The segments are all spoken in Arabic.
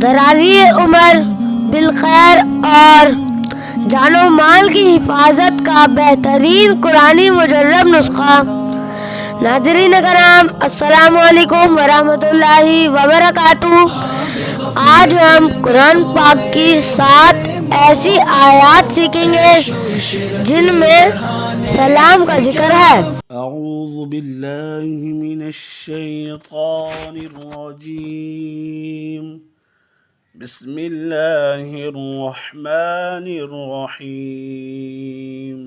दराज़ी उम्र बिलखैर और जानो माल की हिफाजत का बेहतरीन कुरानी मुजर्रब नुस्खा। नाज़रीन कराम, अस्सलामु अलैकुम वरहमतुल्लाहि वबरकातुहू। आज हम कुरान पाक की 7 ऐसी आयत सीखेंगे जिनमें सलाम का जिक्र है। أعوذ بالله من الشيطان الرجيم. بسم الله الرحمن الرحيم.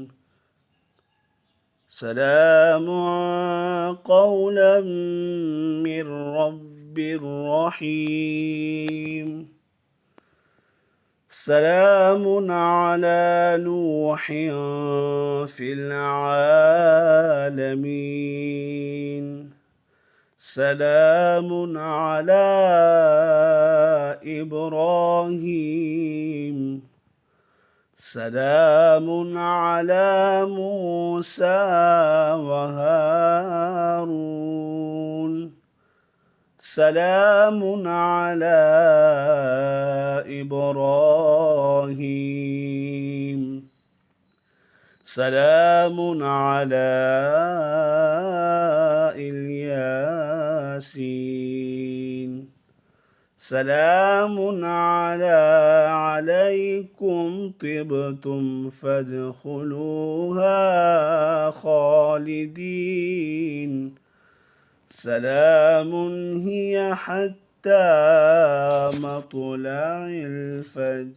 سلام قولا من رب رحيم. سلام على نوح في العالمين. سلام على إبراهيم. سلام على موسى وهارون. سلام على إبراهيم. سلام على الياسين. سلام عليكم طبتم فادخلوها خالدين. سلام هي حتى مطلع الفجر.